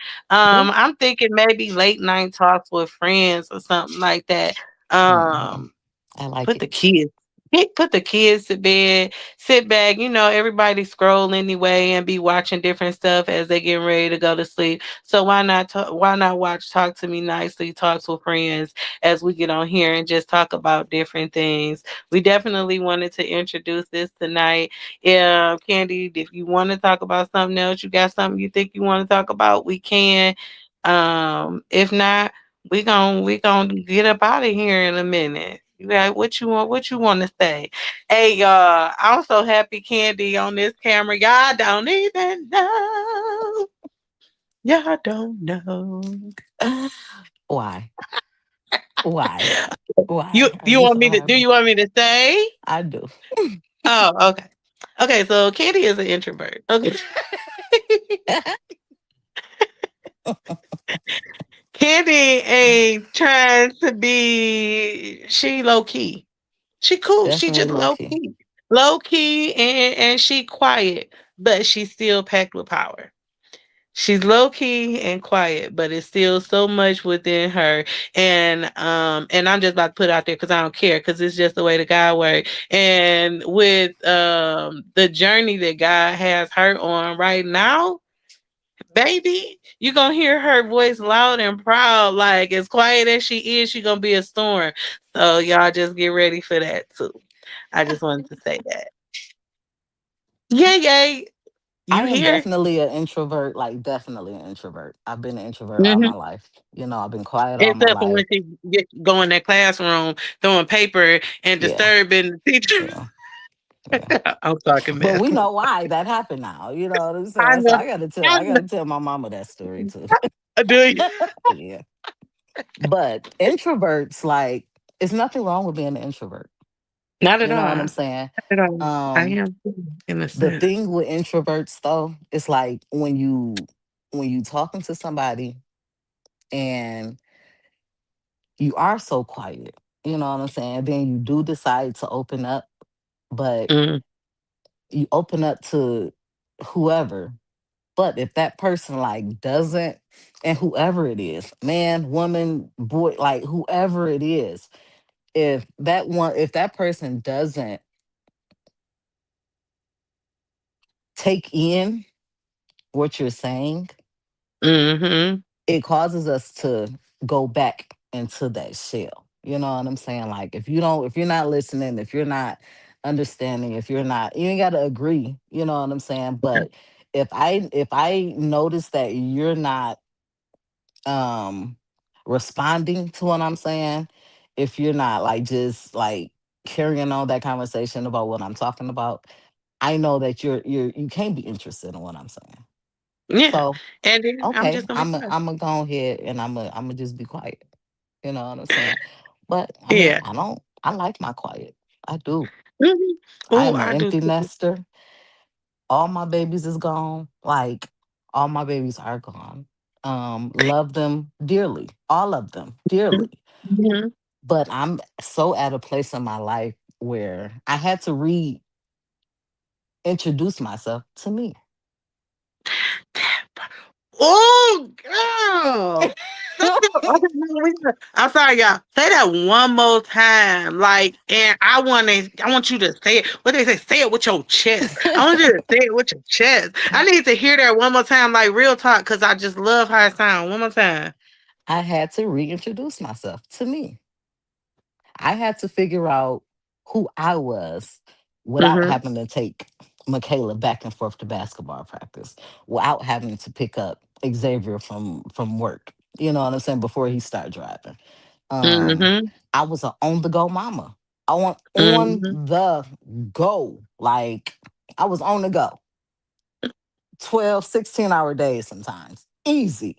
Ooh. I'm thinking maybe late night talks with friends or something like that. Mhm. Um, I like Put the it. kids put the kids to bed, sit back, everybody scroll anyway and be watching different stuff as they getting ready to go to sleep. So why not watch Talk to Me Nicely, Talks with Friends as we get on here and just talk about different things. We definitely wanted to introduce this tonight. Yeah, Candy, if you want to talk about something else, you got something you think you want to talk about, we can. If not, we gonna get up out of here in a minute. You got what you want to say? Hey y'all, I'm so happy Candy on this camera. Y'all don't even know. Y'all don't know. Why? Why? You Why are you you want so me to do happy? you want me to say? I do. Oh, okay. Okay, so Candy is an introvert. Okay. Candy ain't trying to be she low key. She cool. She Definitely just low low key. key. Low key and she quiet, but she's still packed with power. She's low key and quiet, but it's still so much within her. And I'm just about to put it out there because I don't care because it's just the way the God works. And with the journey that God has her on right now, baby, you gonna hear her voice loud and proud. Like as quiet as she is, she gonna be a storm. So y'all just get ready for that too. I just wanted to say that. Yeah, yeah. I You am here? definitely an introvert, like definitely an introvert. I've been an introvert all Hmm. my life. I've been quiet all my Except for when life. she go in that classroom throwing paper and Yeah, disturbing the teacher. yeah, yeah. I'm talking But mess. we know why that happened now. You know what I'm I saying? So know. I gotta tell I I know. gotta tell my mama that story too. Do you? Yeah. But introverts, like, it's nothing wrong with being an introvert. Not at You all. know what I'm Not saying? at all. I Um, am too, in a the sense. thing with introverts though, it's like when you talking to somebody and you are so quiet, you know what I'm saying? Then you do decide to open up, but Mm, you open up to whoever. But if that person like doesn't, and whoever it is, man, woman, boy, like whoever it is, if that person doesn't take in what you're saying, mm-hmm. it causes us to go back into that shell. You know what I'm saying? Like if you're not listening, if you're not understanding. If you're not, you ain't got to agree. You know what I'm saying? But if I notice that you're not um responding to what I'm saying, if you're not like just like carrying on that conversation about what I'm talking about, I know that you can't be interested in what I'm saying. Yeah. So And then I'm okay, just gonna be I'm quiet. I'm gonna go ahead and I'm gonna just be quiet. You know what I'm saying? But I mean, Yeah. I like my quiet. I do. Hmm. I Oh, am an I do empty too. nester. All my babies is gone. Like all my babies are gone. Love them dearly. All of them dearly. Mhm. But I'm so at a place in my life where I had to reintroduce myself to me. Oh, girl. Say that. Okay, no, I'm sorry, y'all. Say that one more time. Like, and I want you to say it. What they say it with your chest. I want you to say it with your chest. I need to hear that one more time, like real talk, because I just love how it sounds. One more time. I had to reintroduce myself to me. I had to figure out who I was without Mm-hmm. having to take Michaela back and forth to basketball practice, without having to pick up Xavier from work. You know what I'm saying? Before he started driving. Um, Mm-hmm. I was an on the go mama. I want on Mm-hmm. the go. Like I was on the go. 12, 16 hour days sometimes. Easy.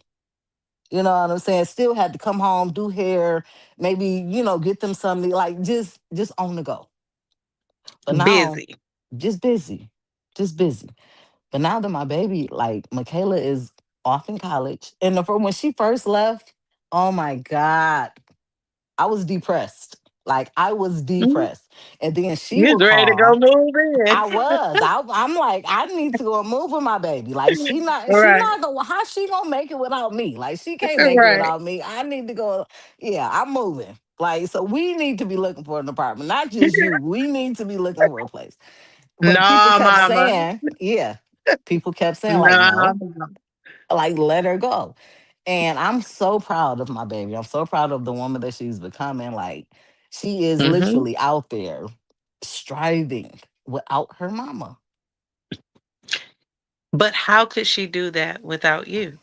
You know what I'm saying? Still had to come home, do hair, maybe, get them something like just on the go. But now, Busy. just busy. Just busy. But now that my baby, like Michaela is off in college. And when she first left, oh my God, I was depressed. Like I was Mhm. depressed. And then she You would ready to go call. move in? I was. I'm like, I need to go move with my baby. Like she Right. not gonna how she gonna make it without me? Like she can't make it Right. without me. I need to go. Yeah, I'm moving. Like, so we need to be looking for an apartment. Not just you. We need to be looking for a place. But people No, kept mama. saying, yeah. People kept saying, like, No. no, like let her go. And I'm so proud of my baby. I'm so proud of the woman that she's becoming. Like, she is Hmm. literally out there striving without her mama. But how could she do that without you?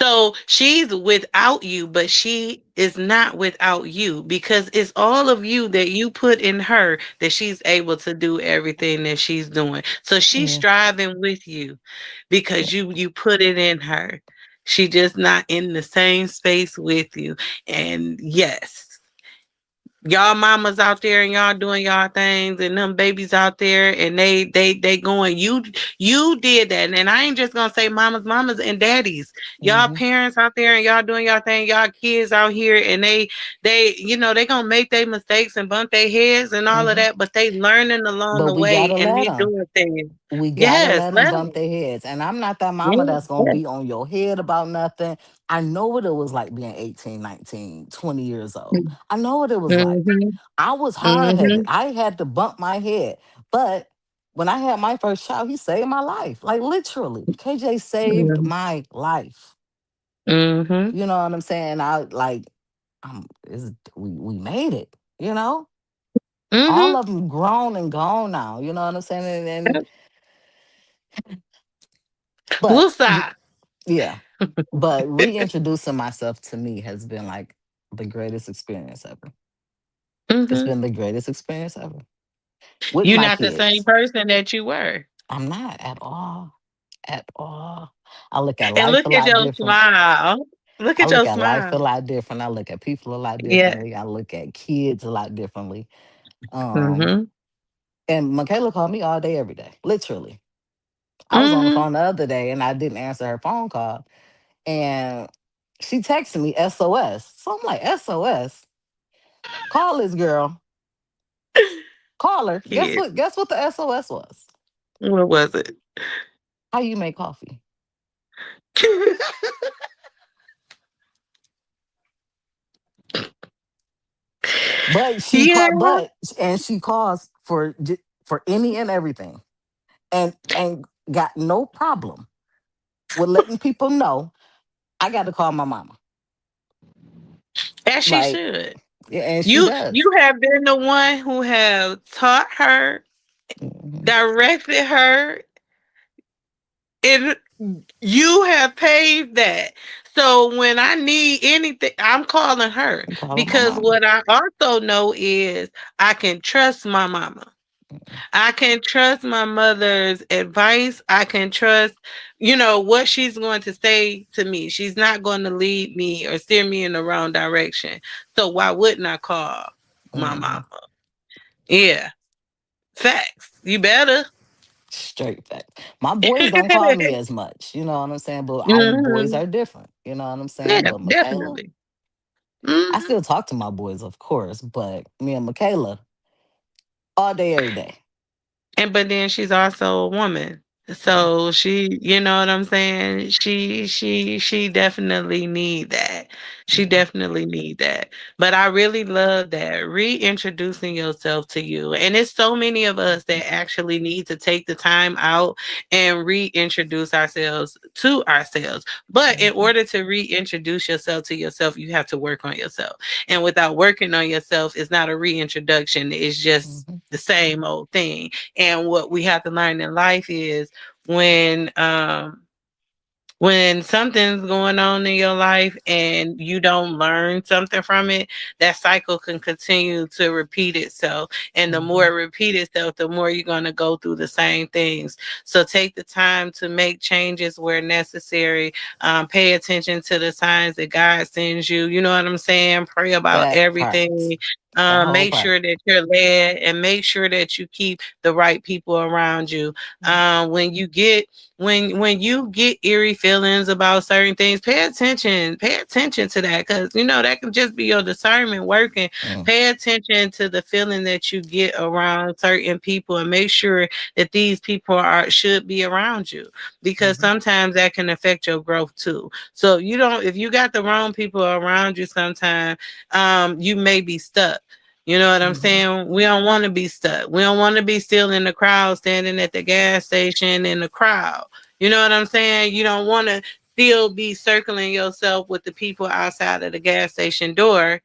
So she's without you, but she is not without you because it's all of you that you put in her that she's able to do everything that she's doing. So she's Yeah. striving with you Yeah. because you put it in her. She just not in the same space with you. And yes, y'all mamas out there and y'all doing y'all things and them babies out there and they going you did that and I ain't just gonna say mamas and daddies, y'all Hmm. parents out there and y'all doing y'all thing, y'all kids out here and they they gonna make their mistakes and bump their heads and all of Hmm. that, but they learning along But the we way gotta and let they them. doing things. We gotta Yes, let them let bump them. their heads. And I'm not that mama Yeah, that's gonna yeah. be on your head about nothing. I know what it was like being 18, 19, 20 years old. I know what it was like. Mhm. I was hard headed. Mhm. I had to bump my head. But when I had my first child, he saved my life. Like literally. KJ saved Mhm. my life. Mhm. You know what I'm saying? We made it, you know? All Mhm. of them grown and gone now. You know what I'm saying? And but Woosah. yeah, but reintroducing myself to me has been like the greatest experience ever. It's Mhm. been the greatest experience ever with You're my not the same kids. person that you were. I'm not at all, at all. I look at And life look a at lot your different. smile. Look I at look your at life a smile. lot different. I look at people a lot Yeah. differently. I look at kids a lot differently. Um, Mhm. and Michaela called me all day, every day, literally. I was on the Mhm. phone the other day and I didn't answer her phone call. And she texted me SOS. So I'm like, SOS? Call this girl. Call her. Guess Kid. what? Guess what the SOS was? What was it? How you make coffee. But she Yeah. called, and she calls for any and everything, and got no problem with letting people know I got to call my mama. As she Like, should. Yeah, and she You does. have been the one who have taught her, Hmm. directed her, and you have paid that. So when I need anything, I'm calling her I'm calling my because mama. what I also know is I can trust my mama. I can trust my mother's advice. I can trust, what she's going to say to me. She's not going to lead me or steer me in the wrong direction. So why wouldn't I call my Hmm. mama? Yeah, facts. You better. Straight fact. My boys don't call me as much, you know what I'm saying? But our boys Hmm. are different, you know what I'm saying? Yeah, But Michaela, definitely. I Hmm. still talk to my boys, of course, but me and Michaela, all day, every day. And but then she's also a woman. Yeah. So she, you know what I'm saying? She definitely need that. She Yeah. definitely need that. But I really love that reintroducing yourself to you. And it's so many of us that actually need to take the time out and reintroduce ourselves to ourselves. But in Hmm. order to reintroduce yourself to yourself, you have to work on yourself. And without working on yourself, it's not a reintroduction. It's just Hmm. the same old thing. And what we have to learn in life is when um when something's going on in your life and you don't learn something from it, that cycle can continue to repeat itself. And the more it Hmm. repeats itself, the more you're going to go through the same things. So take the time to make changes where necessary. Pay attention to the signs that God sends you. You know what I'm saying? Pray about That part, everything. the whole Make part. sure that you're led and make sure that you keep the right people around you. When you get when you get eerie feelings about certain things, pay attention to that, because that can just be your discernment working. Mm-hmm. Pay attention to the feeling that you get around certain people and make sure that these people are should be around you, because Hmm. sometimes that can affect your growth too. So if you got the wrong people around you, sometimes you may be stuck. You know what I'm Hmm. saying? We don't want to be stuck. We don't want to be still in the crowd, standing at the gas station in the crowd. You know what I'm saying? You don't want to still be circling yourself with the people outside of the gas station door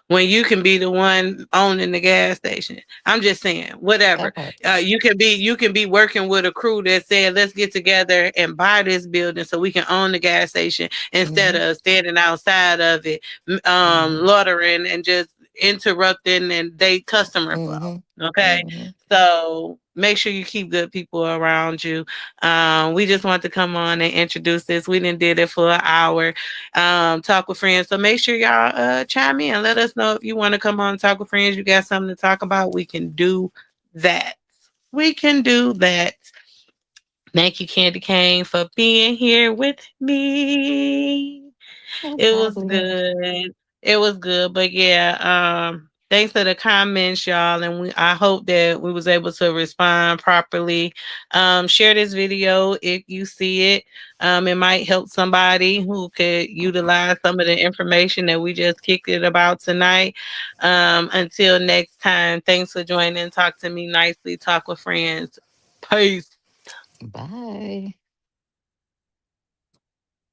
when you can be the one owning the gas station. I'm just saying, whatever. That part. You can be working with a crew that said, let's get together and buy this building so we can own the gas station instead Hmm. of standing outside of it, Hmm. loitering and just interrupting and they customer flow. Hmm. Okay. Hmm. So make sure you keep good people around you. We just want to come on and introduce this. We didn't did it for an hour. Talk with friends. So make sure y'all chime in. Let us know if you want to come on and talk with friends. You got something to talk about. We can do that. We can do that. Thank you, Candy Cane, for being here with me. No It was problem. good. It was good. But yeah, thanks for the comments, y'all. And I hope that we was able to respond properly. Share this video if you see it. It might help somebody who could utilize some of the information that we just kicked it about tonight. Until next time, thanks for joining. Talk to me nicely. Talk with friends. Peace. Bye.